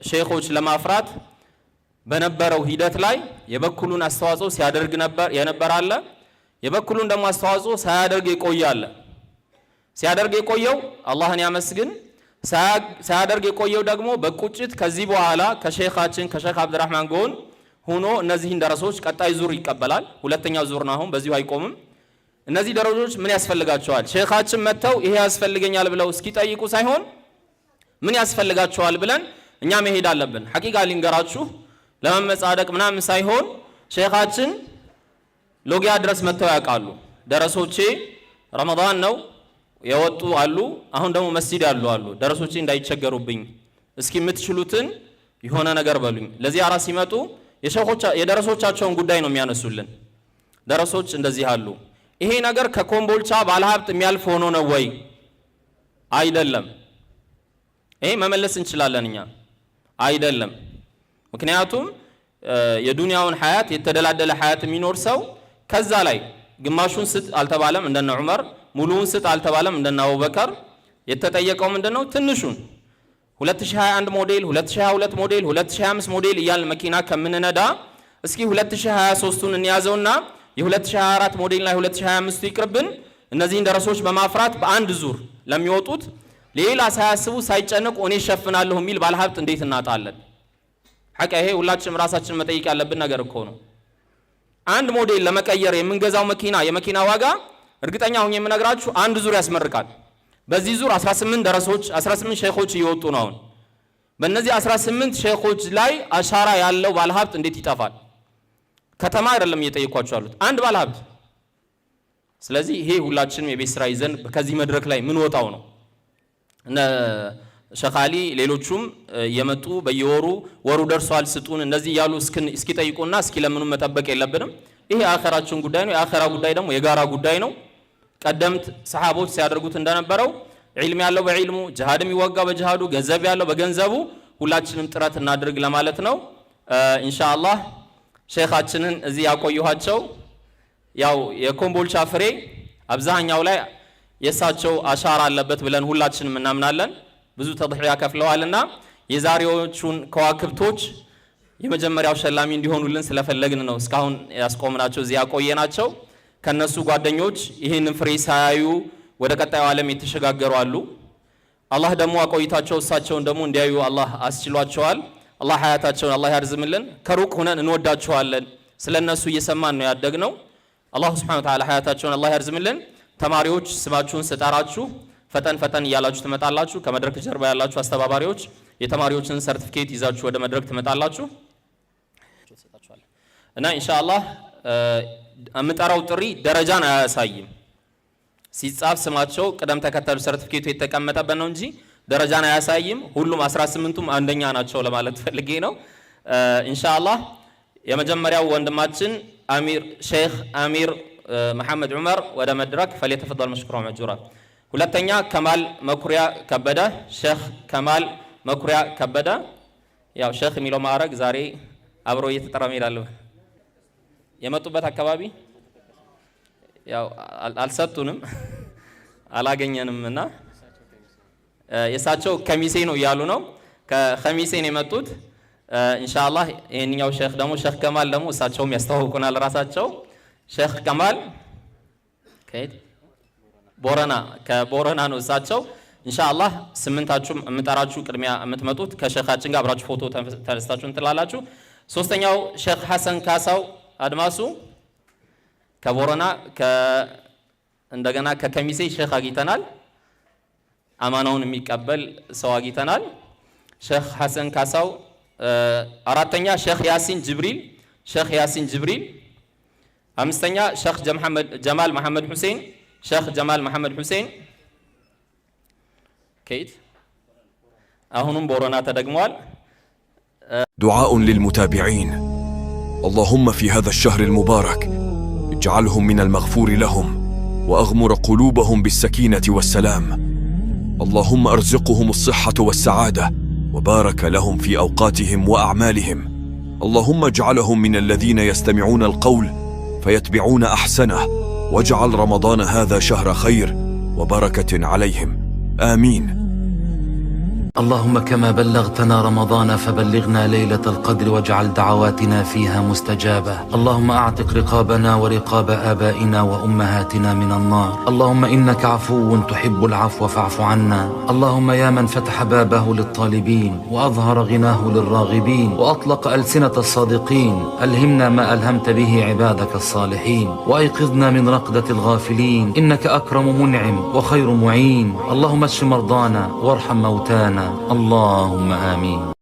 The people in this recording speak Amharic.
ሼኾች ለማፍራት በነበረው ሂደት ላይ የበኩሉን አስተዋጽኦ ሲያደርግ የነበር አለ። የበኩሉን ደግሞ አስተዋጽኦ ሳያደርግ የቆያለ። ሲያደርግ የቆየው አላህን ያመስግን፣ ሳያደርግ የቆየው ደግሞ በቁጭት ከዚህ በኋላ ከሼኻችን ከሼኽ አብዱራህማን ጎን ሆኖ እነዚህን ደረሶች ቀጣይ ዙር ይቀበላል። ሁለተኛው ዙር ነው አሁን፣ በዚሁ አይቆምም። እነዚህ ደረጆች ምን ያስፈልጋቸዋል? ሼኻችን መተው ይሄ ያስፈልገኛል ብለው እስኪጠይቁ ሳይሆን ምን ያስፈልጋቸዋል ብለን እኛ መሄድ አለብን። ሐቂቃ ሊንገራችሁ ለመመጻደቅ ምናምን ሳይሆን ሼኻችን ሎጊያ ድረስ መተው ያውቃሉ። ደረሶቼ ረመዳን ነው የወጡ አሉ፣ አሁን ደግሞ መስጂድ ያሉ አሉ። ደረሶቼ እንዳይቸገሩብኝ እስኪ የምትችሉትን የሆነ ነገር በሉኝ። ለዚያራ ሲመጡ የደረሶቻቸውን ጉዳይ ነው የሚያነሱልን። ደረሶች እንደዚህ አሉ። ይሄ ነገር ከኮምቦልቻ ባለሀብት የሚያልፍ ሆኖ ነው ወይ? አይደለም። ይሄ መመለስ እንችላለን እኛ። አይደለም። ምክንያቱም የዱንያውን ሐያት የተደላደለ ሐያት የሚኖር ሰው ከዛ ላይ ግማሹን ስጥ አልተባለም እንደነ ዑመር፣ ሙሉውን ስጥ አልተባለም እንደነ አቡበከር። የተጠየቀው ምንድነው? ትንሹን 2021 ሞዴል፣ 2022 ሞዴል፣ 2025 ሞዴል እያል መኪና ከምንነዳ እስኪ 2023ቱን እንያዘውና የ2024 ሞዴልና የ2025ቱ ይቅርብን። እነዚህን ደረሶች በማፍራት በአንድ ዙር ለሚወጡት ሌላ ሳያስቡ ሳይጨነቁ እኔ ሸፍናለሁ የሚል ባለሀብት እንዴት እናጣለን? ሐቂቃ ይሄ ሁላችንም ራሳችን መጠየቅ ያለብን ነገር እኮ ነው። አንድ ሞዴል ለመቀየር የምንገዛው መኪና የመኪና ዋጋ እርግጠኛ ሆኜ የምነግራችሁ አንድ ዙር ያስመርቃል። በዚህ ዙር 18 ደረሶች 18 ሼኾች እየወጡ ነው አሁን። በእነዚህ 18 ሼኾች ላይ አሻራ ያለው ባለሀብት እንዴት ይጠፋል? ከተማ አይደለም እየጠየኳችሁ ያሉት አንድ ባለሀብት። ስለዚህ ይሄ ሁላችንም የቤት ስራ ይዘን ከዚህ መድረክ ላይ ምን ወጣው ነው። እነ ሼኽ አሊ ሌሎቹም የመጡ በየወሩ ወሩ ደርሷል ስጡን እንደዚህ ያሉ እስኪ ጠይቁና እስኪ ለምኑ መጠበቅ የለብንም። ይሄ የአኺራችን ጉዳይ ነው። የአኺራ ጉዳይ ደግሞ የጋራ ጉዳይ ነው። ቀደምት ሰሃቦች ሲያደርጉት እንደነበረው ዒልም ያለው በዒልሙ፣ ጂሃድ የሚወጋ በጂሃዱ፣ ገንዘብ ያለው በገንዘቡ ሁላችንም ጥረት እናድርግ ለማለት ነው። ኢንሻአላህ ሼኻችንን እዚህ ያቆየኋቸው ያው የኮምቦልቻ ፍሬ አብዛኛው ላይ የሳቸው አሻራ አለበት ብለን ሁላችንም እናምናለን። ብዙ ተድሒያ ከፍለዋልና የዛሬዎቹን ከዋክብቶች የመጀመሪያው ሸላሚ እንዲሆኑልን ስለፈለግን ነው እስካሁን ያስቆምናቸው እዚህ ያቆየናቸው። ከነሱ ጓደኞች ይህንን ፍሬ ሳያዩ ወደ ቀጣዩ ዓለም የተሸጋገሩ አሉ። አላህ ደግሞ አቆይታቸው እሳቸውን ደግሞ እንዲያዩ አላህ አስችሏቸዋል። አላህ ሐያታቸውን አላህ ያርዝምልን። ከሩቅ ሆነን እንወዳቸዋለን። ስለነሱ እየሰማን ነው ያደግነው። አላህ ሱብሓነሁ ወተዓላ ሐያታቸውን አላህ ያርዝምልን። ተማሪዎች ስማችሁን ስጠራችሁ ፈጠን ፈጠን እያላችሁ ትመጣላችሁ። ከመድረክ ጀርባ ያላችሁ አስተባባሪዎች የተማሪዎችን ሰርቲፊኬት ይዛችሁ ወደ መድረክ ትመጣላችሁ እና ኢንሻአላህ የምጠራው ጥሪ ደረጃን አያሳይም። ሲጻፍ ስማቸው ቅደም ተከተሉ ሰርቲፊኬቱ የተቀመጠበት ነው እንጂ ደረጃን አያሳይም። ሁሉም 18ቱም አንደኛ ናቸው ለማለት ፈልጌ ነው። ኢንሻአላህ የመጀመሪያው ወንድማችን ሼኽ አሚር መሐመድ ዑመር ወደ መድረክ ፈሊተፈضل مشكورا مأجورا። ሁለተኛ ከማል መኩሪያ ከበደ፣ ሼኽ ከማል መኩሪያ ከበደ። ያው ሼኽ የሚለው ማዕረግ ዛሬ አብሮ እየተጠራ ይላል። የመጡበት አካባቢ ያው አልሰጡንም አላገኘንምና የሳቸው ከሚሴ ነው እያሉ ነው። ከከሚሴ ነው የመጡት። ኢንሻአላህ ይሄንኛው ሼኽ ደግሞ ሼኽ ከማል ደግሞ እሳቸውም ያስተዋውቁናል ራሳቸው። ሼኽ ከማል ከየት? ቦረና፣ ከቦረና ነው እሳቸው። ኢንሻአላህ ስምንታችሁም የምጠራችሁ ቅድሚያ የምትመጡት ከሼኻችን ጋር አብራችሁ ፎቶ ተነስታችሁ እንትላላችሁ። ሶስተኛው ሼኽ ሐሰን ካሳው አድማሱ ከቦረና እንደገና ከከሚሴ ሼኽ አግኝተናል። አማናውን የሚቀበል ሰው አግኝተናል። ሼኽ ሐሰን ካሳው። አራተኛ ሼኽ ያሲን ጅብሪል፣ ሼኽ ያሲን ጅብሪል። አምስተኛ ሼኽ ጀማል መሐመድ ሁሴን፣ ሼኽ ጀማል መሐመድ ሁሴን كيت أهونم بورونا تدقموال. دعاء للمتابعين. اللهم في هذا الشهر المبارك اجعلهم من المغفور لهم وأغمر قلوبهم بالسكينة والسلام. اللهم أرزقهم الصحة والسعادة وبارك لهم في أوقاتهم وأعمالهم. اللهم اجعلهم من الذين يستمعون القول فيتبعون أحسنه واجعل رمضان هذا شهر خير وبركة عليهم. آمين. اللهم كما بلغتنا رمضان فبلغنا ليلة القدر واجعل دعواتنا فيها مستجابة. اللهم أعتق رقابنا ورقاب آبائنا وأمهاتنا من النار. اللهم إنك عفو تحب العفو فاعف عنا. اللهم يا من فتح بابه للطالبين وأظهر غناه للراغبين وأطلق ألسنة الصادقين، ألهمنا ما ألهمت به عبادك الصالحين، وأيقظنا من رقدة الغافلين، إنك أكرم منعم وخير معين. اللهم اشف مرضانا وارحم موتانا، اللهم آمين.